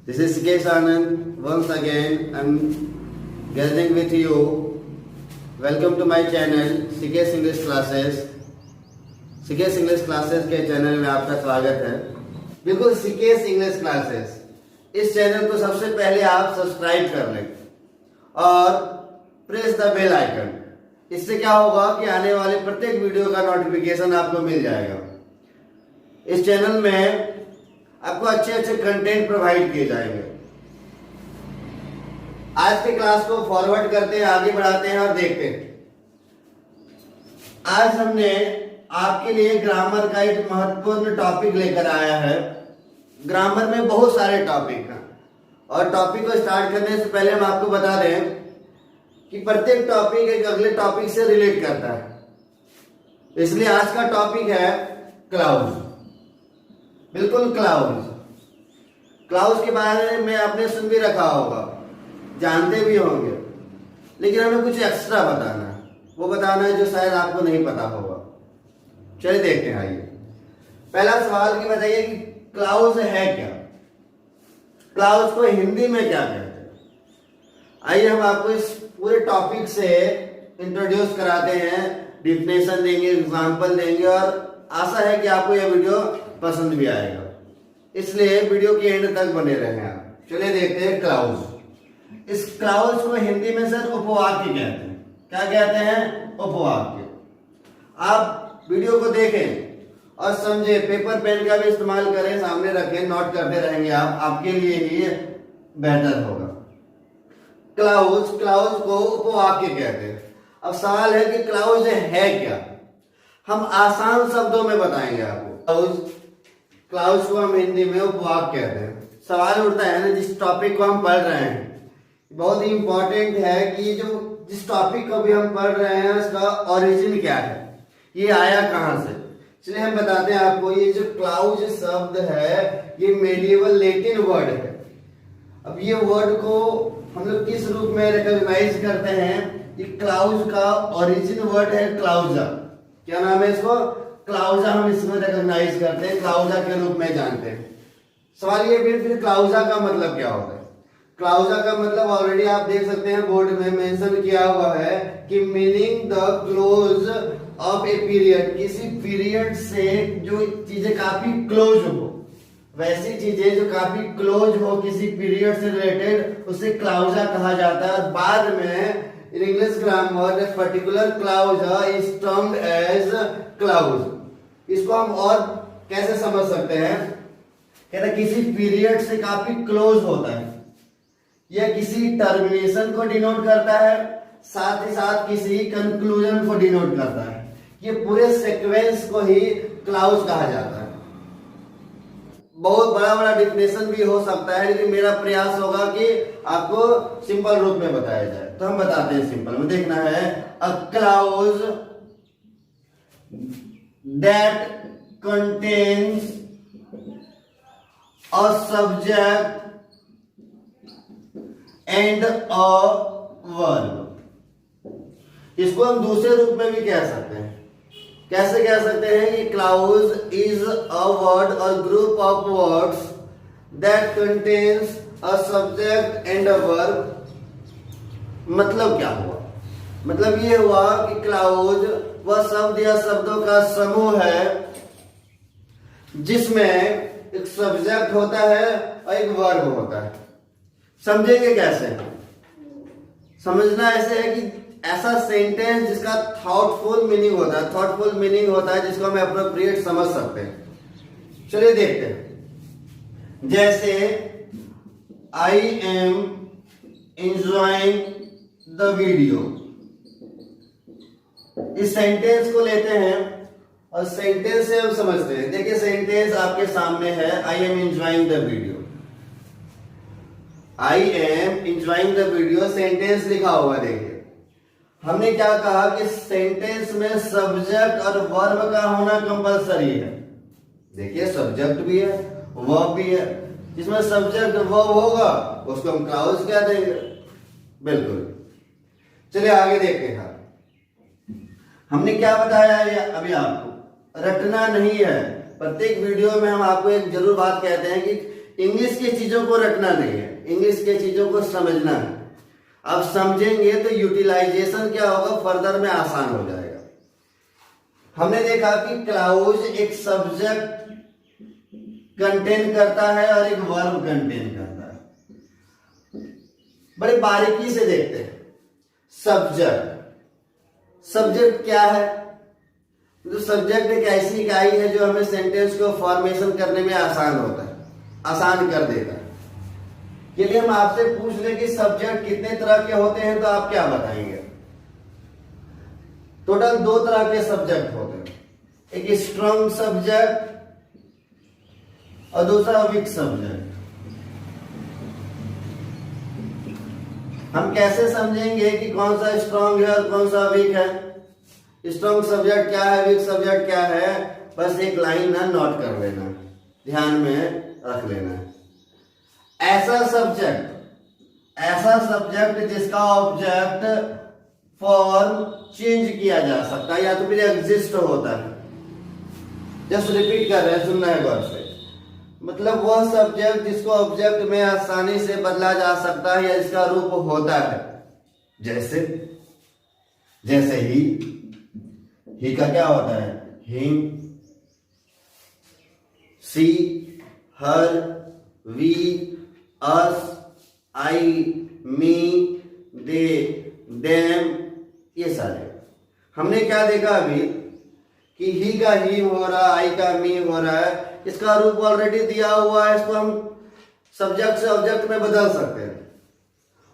This is Sikesh Anand. Once again, I'm gathering with you. Welcome to my channel, Sikesh English Classes. Sikesh English Classes के channel में आपका स्वागत है। बिल्कुल Sikesh English Classes इस channel को सबसे पहले आप सब्सक्राइब कर लें और प्रेस द बेल आइकन। इससे क्या होगा कि आने वाले प्रत्येक वीडियो का नोटिफिकेशन आपको मिल जाएगा। इस चैनल में आपको अच्छे अच्छे कंटेंट प्रोवाइड किए जाएंगे। आज के क्लास को फॉरवर्ड करते हैं, आगे बढ़ाते हैं और देखते हैं। आज हमने आपके लिए ग्रामर का एक महत्वपूर्ण टॉपिक लेकर आया है। ग्रामर में बहुत सारे टॉपिक हैं और टॉपिक को स्टार्ट करने से पहले हम आपको बता दें कि प्रत्येक टॉपिक एक अगले टॉपिक से रिलेट करता है। इसलिए आज का टॉपिक है क्लाउज। बिल्कुल क्लाउज के बारे में आपने सुन भी रखा होगा, जानते भी होंगे, लेकिन हमें कुछ एक्स्ट्रा बताना है। वो बताना है जो शायद आपको नहीं पता होगा। चलिए देखते हैं। आइए, पहला सवाल कि बताइए कि क्लाउज है क्या? क्लाउज को हिंदी में क्या कहते हैं? आइए हम आपको इस पूरे टॉपिक से इंट्रोड्यूस कराते हैं, डिफिनेशन देंगे, एग्जांपल देंगे और आशा है कि आपको यह वीडियो पसंद भी आएगा। इसलिए वीडियो के एंड तक बने रहें आप। चलिए देखते हैं क्लाउज। इस क्लाउज को हिंदी में सर उपवाक्य कहते हैं। क्या कहते हैं? उपवाक्य। आप वीडियो को देखें और समझे, पेपर पेन का भी इस्तेमाल करें, सामने रखें, नोट करते रहेंगे आप, आपके लिए ही बेहतर होगा। क्लाउज को उपवाक्य कहते हैं। अब सवाल है कि क्लाउज है क्या? हम आसान शब्दों में बताएंगे आपको। क्लाउज को हम हिंदी में उपवाक्य कहते हैं। सवाल उठता है ना, जिस टॉपिक को हम पढ़ रहे हैं, बहुत ही इंपॉर्टेंट है कि जो जिस टॉपिक को भी हम पढ़ रहे हैं उसका ओरिजिन क्या है, ये आया कहां से। इसलिए हम बताते हैं आपको, ये जो क्लाउज शब्द है ये मेडिएवल लैटिन वर्ड है। अब ये वर्ड को हम लोग किस रूप में रिकॉग्नाइज करते हैं? ये क्लाउज का ओरिजिन वर्ड है क्लाउजा। क्या नाम है इसको? क्लाउजा। हम इसमें रिकॉग्नाइज करते हैं, क्लाउजा के रूप में जानते हैं। सवाल ये फिर क्लाउजा का मतलब क्या होता है? क्लाउजा का मतलब ऑलरेडी आप देख सकते हैं बोर्ड में मेंशन किया हुआ है कि meaning the close of a period. किसी पीरियड से जो चीजें काफी क्लोज हो, वैसी चीजें जो काफी क्लोज हो किसी पीरियड से रिलेटेड, उसे क्लाउजा कहा जाता है। और बाद में in English grammar a particular clause is termed as clause। इसको हम और कैसे समझ सकते हैं? कहते किसी पीरियड से काफी क्लोज होता है, यह किसी टर्मिनेशन को डिनोट करता है, साथ ही साथ किसी कंक्लूजन को डिनोट करता है। ये पूरे सीक्वेंस को ही क्लाउज कहा जाता है। बहुत बड़ा बड़ा डिफिनेशन भी हो सकता है, लेकिन मेरा प्रयास होगा कि आपको सिंपल रूप में बताया जाए। तो हम बताते हैं सिंपल में। देखना है, a clause that contains a subject and a verb. इसको हम दूसरे रूप में भी कह सकते हैं। कैसे कह सकते हैं कि क्लाउज इज अ वर्ड और group of words that contains a subject and a verb. मतलब क्या हुआ? मतलब ये हुआ कि क्लाउज वह शब्द या शब्दों का समूह है जिसमें एक सब्जेक्ट होता है और एक वर्ब होता है। समझेंगे कैसे? समझना ऐसे है कि ऐसा सेंटेंस जिसका थॉटफुल मीनिंग होता है, थॉटफुल मीनिंग होता है जिसको हम एप्रोप्रिएट समझ सकते हैं। चलिए देखते हैं। जैसे I am enjoying the video, इस सेंटेंस को लेते हैं और सेंटेंस से हम समझते हैं। देखिए सेंटेंस आपके सामने है, I am enjoying the video. I am enjoying the video sentence लिखा हुआ। देखिए हमने क्या कहा कि सेंटेंस में सब्जेक्ट और वर्ब का होना कंपलसरी है। देखिए सब्जेक्ट भी है, वर्ब भी है। जिसमें सब्जेक्ट वर्ब होगा उसको हम क्लाउज कह देंगे। बिल्कुल। चलिए आगे देखते हैं। हमने क्या बताया है अभी आपको रटना नहीं है। प्रत्येक वीडियो में हम आपको एक जरूर बात कहते हैं कि इंग्लिश की चीजों को रटना नहीं है, इंग्लिश की चीजों को समझना है। अब समझेंगे तो यूटिलाइजेशन क्या होगा, फर्दर में आसान हो जाएगा। हमने देखा कि क्लाउज एक सब्जेक्ट कंटेन करता है और एक वर्ब कंटेन करता है। बड़े बारीकी से देखते हैं। सब्जेक्ट क्या है? तो सब्जेक्ट एक ऐसी इकाई है जो हमें सेंटेंस को फॉर्मेशन करने में आसान होता है, आसान कर देता है। यदि हम आपसे पूछ लें कि सब्जेक्ट कितने तरह के होते हैं तो आप क्या बताएंगे? टोटल 2 तरह के सब्जेक्ट होते हैं, एक स्ट्रॉन्ग सब्जेक्ट और दूसरा वीक सब्जेक्ट। हम कैसे समझेंगे कि कौन सा स्ट्रॉन्ग है और कौन सा वीक है? स्ट्रॉन्ग सब्जेक्ट क्या है, वीक सब्जेक्ट क्या है? बस एक लाइन ना नोट कर लेना, ध्यान में रख लेना। ऐसा सब्जेक्ट जिसका ऑब्जेक्ट फॉर्म चेंज किया जा सकता है या तो फिर एग्जिस्ट होता है। जस्ट रिपीट कर रहे हैं, सुनना है गौर से। मतलब वह सब्जेक्ट जिसको ऑब्जेक्ट में आसानी से बदला जा सकता है या जिसका रूप होता है। जैसे ही का क्या होता है? Him, she, her, we, us, I, me, they, them, ये सारे। हमने क्या देखा अभी कि ही का ही हो रहा है, आई का मी हो रहा है। इसका रूप ऑलरेडी दिया हुआ है, इसको हम सब्जेक्ट से ऑब्जेक्ट में बदल सकते हैं।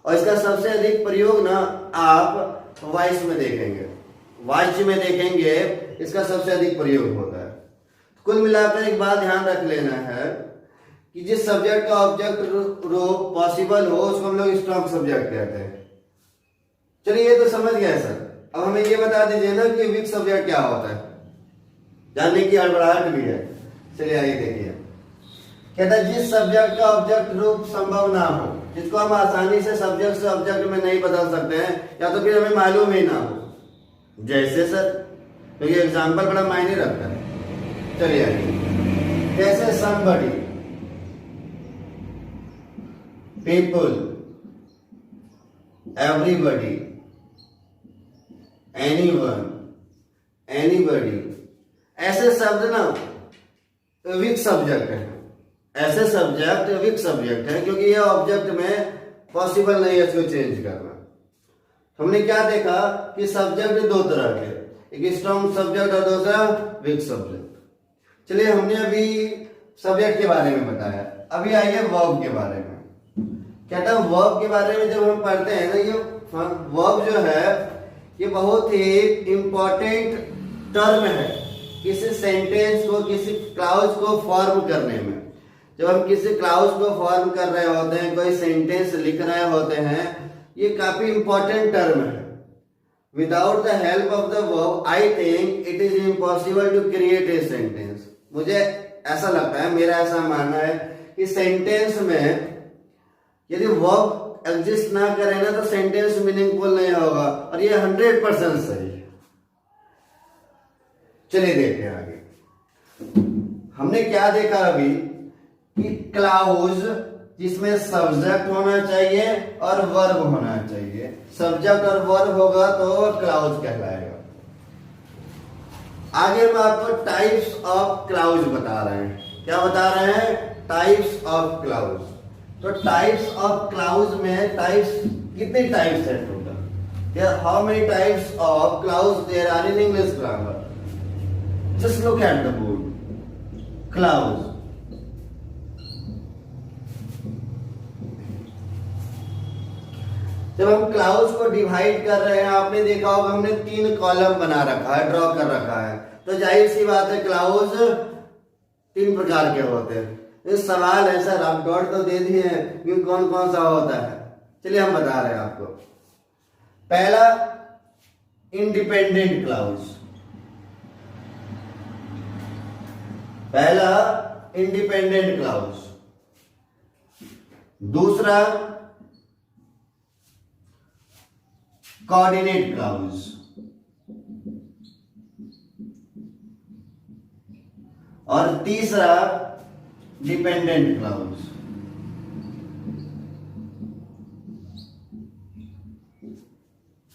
और इसका सबसे अधिक प्रयोग ना आप वॉइस में देखेंगे, इसका सबसे अधिक प्रयोग होता है। कुल मिलाकर एक बात ध्यान रख लेना है कि जिस सब्जेक्ट का ऑब्जेक्ट रूप पॉसिबल हो उसको हम लोग स्ट्रॉन्ग सब्जेक्ट कहते हैं। चलिए ये तो समझ गए सर। अब हमें ये बता दीजिए ना कि वीक सब्जेक्ट क्या होता है, जानने की हड़बड़ाहट भी है। चलिए आइए देखिए। कहता है जिस सब्जेक्ट का ऑब्जेक्ट रूप संभव ना हो, जिसको हम आसानी से सब्जेक्ट से ऑब्जेक्ट में नहीं बदल सकते हैं या तो फिर हमें मालूम ही ना हो। जैसे सर, तो ये एग्जाम्पल बड़ा मायने रखता है। चलिए आइए। जैसे somebody, people, everybody, anyone, anybody, ऐसे शब्द ना वीक सब्जेक्ट है। ऐसे सब्जेक्ट वीक सब्जेक्ट है क्योंकि ये ऑब्जेक्ट में पॉसिबल नहीं है इसको चेंज करना। हमने क्या देखा कि सब्जेक्ट 2 तरह के, एक स्ट्रॉन्ग सब्जेक्ट और दूसरा वीक सब्जेक्ट। चलिए हमने अभी सब्जेक्ट के बारे में बताया, अभी आइए वर्ब के बारे में। कहता है वर्ब के बारे में जब हम पढ़ते हैं ना, ये वर्ब जो है ये बहुत ही इंपॉर्टेंट टर्म है किसी सेंटेंस को, किसी क्लाउज को फॉर्म करने में। जब हम किसी क्लाउज को फॉर्म कर रहे होते हैं, कोई सेंटेंस लिख रहे होते हैं, ये काफी इंपॉर्टेंट टर्म है। Without the help of the verb I think it is impossible to create a sentence. मुझे ऐसा लगता है, मेरा ऐसा मानना है कि सेंटेंस में यदि वर्ब एग्जिस्ट ना करे ना तो सेंटेंस मीनिंगफुल नहीं होगा, और ये 100% सही है। चलिए देखते हैं आगे। हमने क्या देखा अभी कि क्लाउज जिसमें सब्जेक्ट होना चाहिए और वर्ब होना चाहिए। सब्जेक्ट और वर्ब होगा तो क्लाउज कहलाएगा। आगे हम आपको टाइप्स ऑफ क्लाउज बता रहे हैं। क्या बता रहे हैं? Types of clause. तो टाइप्स ऑफ क्लाउज में टाइप्स, कितने टाइप्स है total? How many types of clause there are in English grammar? Just look at the board. Clause, जब हम क्लाउज को डिवाइड कर रहे हैं, आपने देखा होगा हमने 3 कॉलम बना रखा है, ड्रॉ कर रखा है। तो जाहिर सी बात है क्लाउज 3 प्रकार के होते हैं। इस सवाल है सर, आप डॉट तो दे दिए हैं कि कौन कौन सा होता है। चलिए हम बता रहे हैं आपको। पहला इंडिपेंडेंट क्लाउज, पहला इंडिपेंडेंट क्लाउज। दूसरा कोऑर्डिनेट क्लाउज, और तीसरा डिपेंडेंट क्लाउज।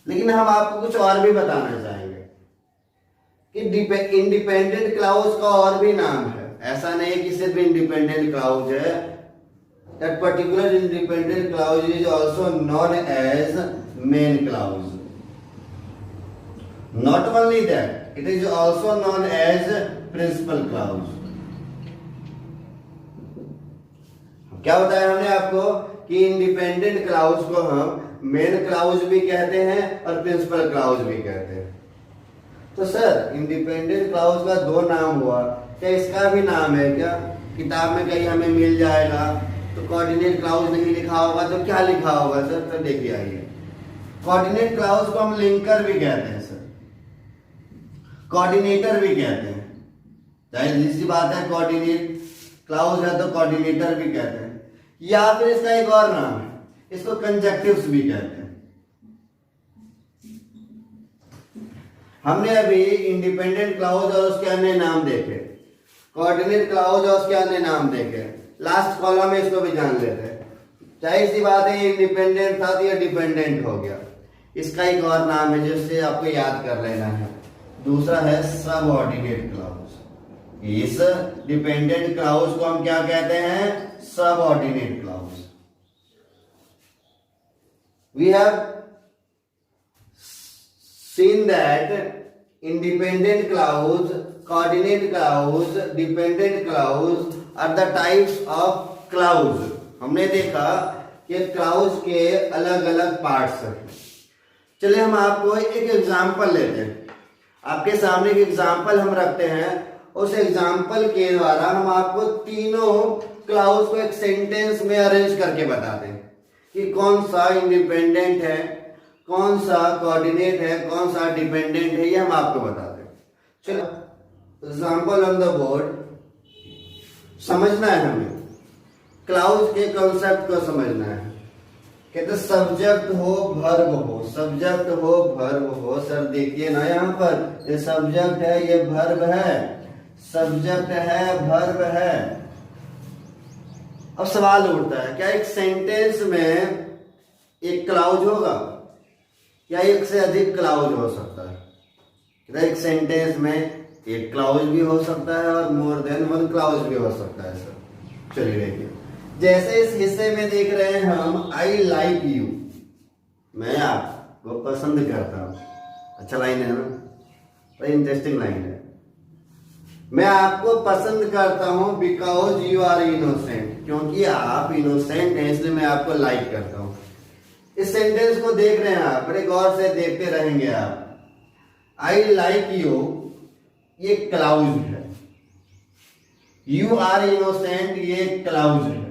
लेकिन हम आपको कुछ और भी बताना चाहेंगे कि इंडिपेंडेंट क्लाउज का और भी नाम है। ऐसा नहीं है कि सिर्फ इंडिपेंडेंट क्लाउज है। That particular independent clause is also known as main clause. Not only that, it is also known as principal clause. क्या बताया हमने आपको कि इंडिपेंडेंट क्लाउज को हम मेन क्लाउज भी कहते हैं और प्रिंसिपल क्लाउज भी कहते हैं। तो सर इंडिपेंडेंट क्लाउज का दो नाम हुआ, क्या इसका भी नाम है क्या? किताब में कहीं हमें मिल जाएगा तो कोऑर्डिनेट क्लाउज नहीं लिखा होगा तो क्या लिखा होगा सर? तो देखिए आइए, कोऑर्डिनेट क्लाउज को हम लिंकर भी कहते हैं सर, कोऑर्डिनेटर भी कहते हैं। जाहिर सी बात है, कोऑर्डिनेट क्लाउज है तो कोऑर्डिनेटर भी कहते हैं। या फिर इसका एक और नाम है, इसको कंजक्टिव्स भी कहते हैं। हमने अभी इंडिपेंडेंट क्लाउज और उसके अन्य नाम देखे, कोऑर्डिनेट क्लाउज और उसके अन्य नाम देखे। लास्ट कॉलम में इसको भी जान लेते हैं। जाहिर सी बात है, इंडिपेंडेंट था तो ये डिपेंडेंट हो गया। इसका एक और नाम है जिससे आपको याद कर लेना है, दूसरा है सबऑर्डिनेट क्लाउज। इस डिपेंडेंट क्लाउज को हम क्या कहते हैं? Subordinate clause. We have seen that independent clause, coordinate clause, dependent clause are the types of clause। हमने देखा कि क्लाउज के अलग अलग पार्ट्स हैं। चलिए हम आपको एक एग्जांपल लेते हैं। आपके सामने एक एग्जांपल हम रखते हैं, उस एग्जांपल के द्वारा हम आपको तीनों क्लाउज को एक सेंटेंस में अरेंज करके बताते हैं कि कौन सा इंडिपेंडेंट है, कौन सा कोऑर्डिनेट है, कौन सा डिपेंडेंट है, ये हम आपको बताते हैं। चलो एग्जांपल ऑन द बोर्ड। समझना है हमें, क्लाउज के कॉन्सेप्ट को समझना है। कहते सब्जेक्ट हो वर्ब हो, सब्जेक्ट हो वर्ब हो। सर देखिए ना, यहाँ पर ये सब्जेक्ट है, ये वर्ब है, सब्जेक्ट है, वर्ब है। अब सवाल उठता है, क्या एक सेंटेंस में एक क्लाउज होगा या एक से अधिक क्लाउज हो सकता है? एक सेंटेंस में एक क्लाउज भी हो सकता है और मोर देन वन क्लाउज भी हो सकता है सर। चलिए देखिए, जैसे इस हिस्से में देख रहे हैं हम, आई लाइक यू, मैं आपको पसंद करता हूं। अच्छा लाइन है ना, बड़ी इंटरेस्टिंग लाइन है। मैं आपको पसंद करता हूं बिकॉज यू आर इनोसेंट, क्योंकि आप इनोसेंट हैं इसलिए मैं आपको लाइक करता हूं। इस सेंटेंस को देख रहे हैं आप, बड़े गौर से देखते रहेंगे आप। आई लाइक यू ये क्लाउज है, यू आर इनोसेंट ये क्लाउज है।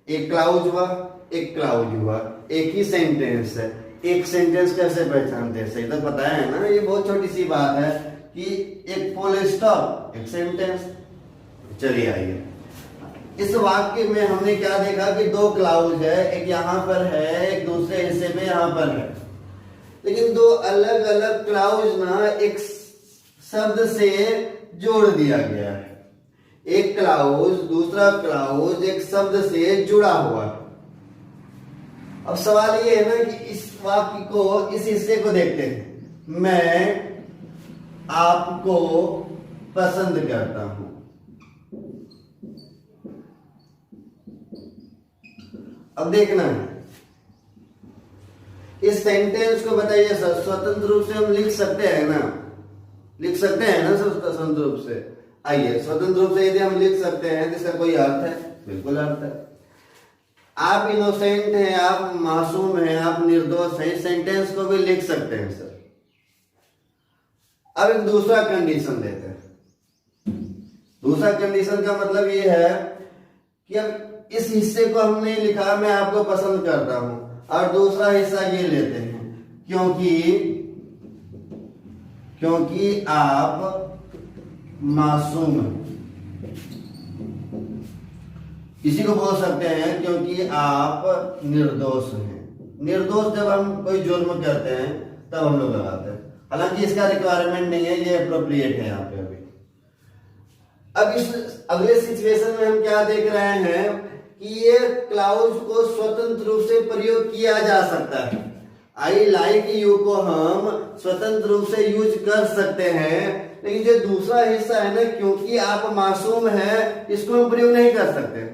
एक क्लाउज हुआ, एक क्लाउज हुआ, एक ही सेंटेंस है। एक सेंटेंस कैसे पहचानते हैं? सही तो पता है ना, ये बहुत छोटी सी बात है कि एक फुल स्टॉप, एक सेंटेंस। चलिए आइए, इस वाक्य में हमने क्या देखा कि दो क्लाउज है, एक यहां पर है, एक दूसरे हिस्से में यहां पर है। लेकिन दो अलग अलग क्लाउज ना एक शब्द से जोड़ दिया गया है। एक क्लाउज दूसरा क्लाउज एक शब्द से जुड़ा हुआ है। अब सवाल ये है ना कि इस वाक्य को, इस हिस्से को देखते हैं। मैं आपको पसंद करता हूं। अब देखना है इस सेंटेंस को, बताइए सर स्वतंत्र रूप से हम लिख सकते हैं ना? लिख सकते हैं ना सर स्वतंत्र रूप से? आइए, स्वतंत्र रूप से यदि हम लिख सकते हैं तो इसका कोई अर्थ है? बिल्कुल अर्थ है। आप इनोसेंट हैं, आप मासूम हैं, आप निर्दोष हैं, इस सेंटेंस को भी लिख सकते हैं सर। अब एक दूसरा कंडीशन लेते हैं। दूसरा कंडीशन का मतलब ये है कि अब इस हिस्से को हमने लिखा मैं आपको पसंद करता हूं, और दूसरा हिस्सा ये लेते हैं क्योंकि आप मासूम हैं। किसी को बोल सकते हैं क्योंकि आप निर्दोष हैं। निर्दोष जब हम कोई जुर्म करते हैं तब हम लोग लगाते हैं। हालांकि इसका रिक्वायरमेंट नहीं है, ये अप्रोप्रिएट है यहाँ पे। अभी अब इस अगले सिचुएशन में हम क्या देख रहे हैं कि ये क्लाउज को स्वतंत्र रूप से प्रयोग किया जा सकता है। आई लाइक यू को हम स्वतंत्र रूप से यूज कर सकते हैं, लेकिन जो दूसरा हिस्सा है ना, क्योंकि आप मासूम हैं, इसको हम प्रयोग नहीं कर सकते।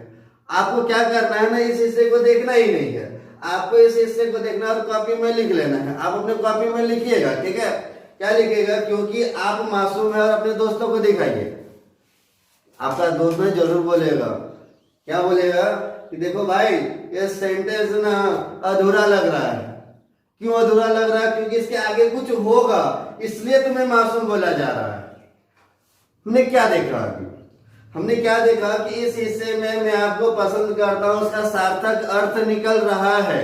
आपको क्या करना है ना, इस हिस्से को देखना ही नहीं है, आपको इस हिस्से को देखना और कॉपी में लिख लेना है। आप अपने कॉपी में लिखिएगा, ठीक है। क्या लिखिएगा, क्योंकि आप मासूम है, और अपने दोस्तों को दिखाइए। आपका दोस्त ना जरूर बोलेगा, क्या बोलेगा कि देखो भाई ये सेंटेंस ना अधूरा लग रहा है। क्यों अधूरा लग रहा है? क्योंकि इसके आगे कुछ होगा, इसलिए तुम्हें मासूम बोला जा रहा है। हमने क्या देखा अभी? हमने क्या देखा कि इस हिस्से में मैं आपको पसंद करता हूं, उसका सार्थक अर्थ निकल रहा है।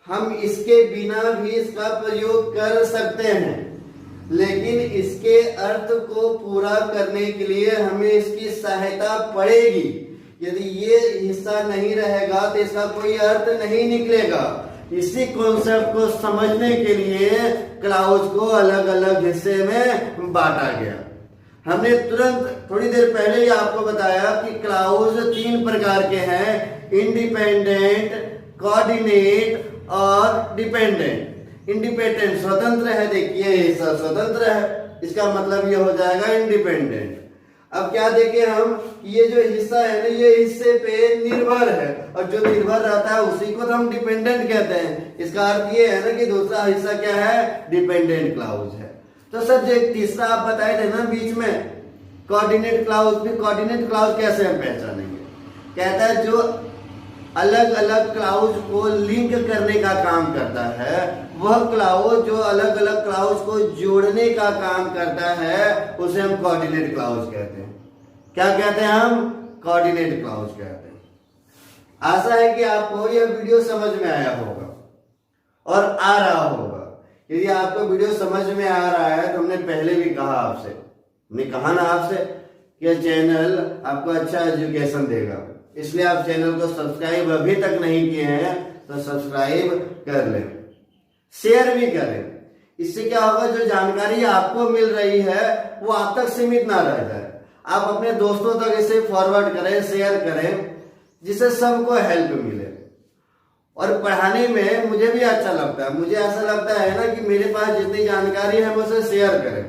हम इसके बिना भी इसका प्रयोग कर सकते हैं, लेकिन इसके अर्थ को पूरा करने के लिए हमें इसकी सहायता पड़ेगी। यदि ये हिस्सा नहीं रहेगा तो इसका कोई अर्थ नहीं निकलेगा। इसी कॉन्सेप्ट को समझने के लिए क्लाउज को अलग अलग हिस्से में बांटा गया। हमने तुरंत थोड़ी देर पहले ही आपको बताया कि क्लाउज 3 प्रकार के हैं, इंडिपेंडेंट, कोऑर्डिनेट और डिपेंडेंट। इंडिपेंडेंट स्वतंत्र है, देखिए हिस्सा स्वतंत्र है, इसका मतलब ये हो जाएगा इंडिपेंडेंट। अब क्या देखें हम, ये जो हिस्सा है ना, ये हिस्से पे निर्भर है, और जो निर्भर रहता है उसी को तो हम डिपेंडेंट कहते हैं। इसका अर्थ ये है ना कि दूसरा हिस्सा क्या है, डिपेंडेंट क्लाउज है। तो सर जो एक तीसरा आप बताए थे ना बीच में, कोऑर्डिनेट क्लाउज, भी कोऑर्डिनेट क्लाउज कैसे हम पहचानेंगे? कहता है जो अलग अलग क्लाउज को लिंक करने का काम करता है, वह क्लाउज जो अलग अलग क्लाउज को जोड़ने का काम करता है, उसे हम कोऑर्डिनेट क्लाउज कहते हैं। क्या कहते हैं हम? कोऑर्डिनेट क्लाउज कहते हैं। आशा है कि आपको यह वीडियो समझ में आया होगा और आ रहा होगा। यदि आपको वीडियो समझ में आ रहा है तो हमने पहले भी कहा आपसे, हमने कहा ना आपसे कि यह चैनल आपको अच्छा एजुकेशन देगा, इसलिए आप चैनल को सब्सक्राइब अभी तक नहीं किए हैं तो सब्सक्राइब कर लें, शेयर भी करें। इससे क्या होगा, जो जानकारी आपको मिल रही है वो आप तक सीमित ना रह जाए। आप अपने दोस्तों तक इसे फॉरवर्ड करें, शेयर करें, जिससे सबको हेल्प मिले। और पढ़ाने में मुझे भी अच्छा लगता है, मुझे ऐसा लगता है ना कि मेरे पास जितनी जानकारी है हम उसे शेयर करें।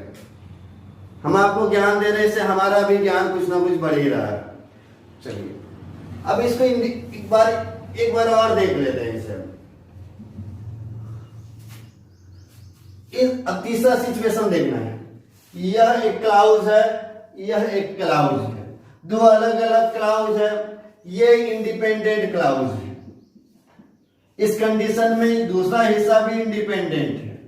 हम आपको ज्ञान दे रहे, इससे हमारा भी ज्ञान कुछ ना कुछ बढ़ ही रहा है। चलिए अब इसको एक बार और देख लेते हैं इसे। अब तीसरा सिचुएशन देखना है। यह एक क्लाउज है, यह एक क्लाउज है, दो अलग अलग क्लाउज है, ये इंडिपेंडेंट क्लाउज है। इस कंडीशन में दूसरा हिस्सा भी इंडिपेंडेंट है।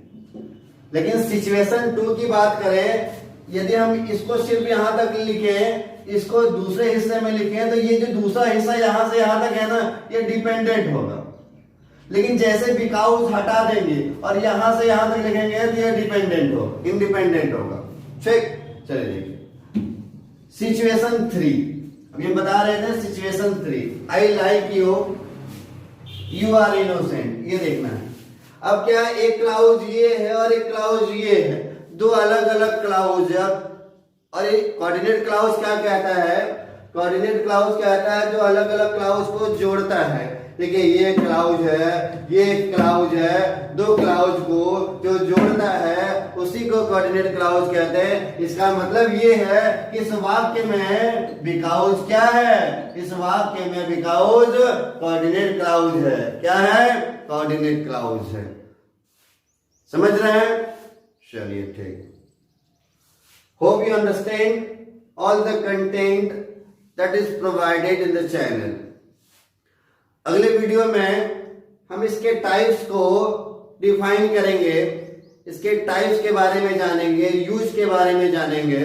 लेकिन सिचुएशन 2 की बात करें, यदि हम इसको सिर्फ यहां तक लिखें, इसको दूसरे हिस्से में लिखें, तो ये जो दूसरा हिस्सा यहां से यहां तक है ना, ये डिपेंडेंट होगा। लेकिन जैसे बिकाउज हटा देंगे और यहां से यहां तक लिखेंगे तो ये डिपेंडेंट होगा, इंडिपेंडेंट होगा। ठीक, चलिए देखिए सिचुएशन 3। अभी बता रहे थे situation 3, I like you are innocent, ये देखना है। अब क्या, एक क्लाउज ये है और एक क्लाउज ये है, दो अलग अलग क्लाउज है। और एक कोऑर्डिनेट क्लाउज क्या कहता है? कोऑर्डिनेट क्लाउज कहता है जो अलग अलग क्लाउज को जोड़ता है। देखिए ये क्लाउज है, ये क्लाउज है, दो क्लाउज को जो जोड़ता है उसी को कोऑर्डिनेट क्लाउज कहते हैं। इसका मतलब ये है कि इस वाक्य में बिकाउज क्या है? इस वाक्य में बिकाउज कोऑर्डिनेट क्लाउज है। क्या है? कोऑर्डिनेट क्लाउज है। समझ रहे हैं? चलिए ठीक। Hope you understand all the content that is provided in the channel. अगले वीडियो में हम इसके टाइप्स को डिफाइन करेंगे, इसके टाइप्स के बारे में जानेंगे, यूज के बारे में जानेंगे।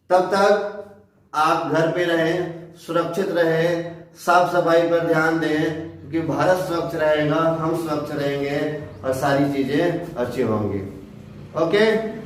तब तक आप घर पे रहें, सुरक्षित रहें, साफ सफाई पर ध्यान दें, क्योंकि भारत स्वच्छ रहेगा, हम स्वच्छ रहेंगे और सारी चीजें अच्छी होंगी। ओके।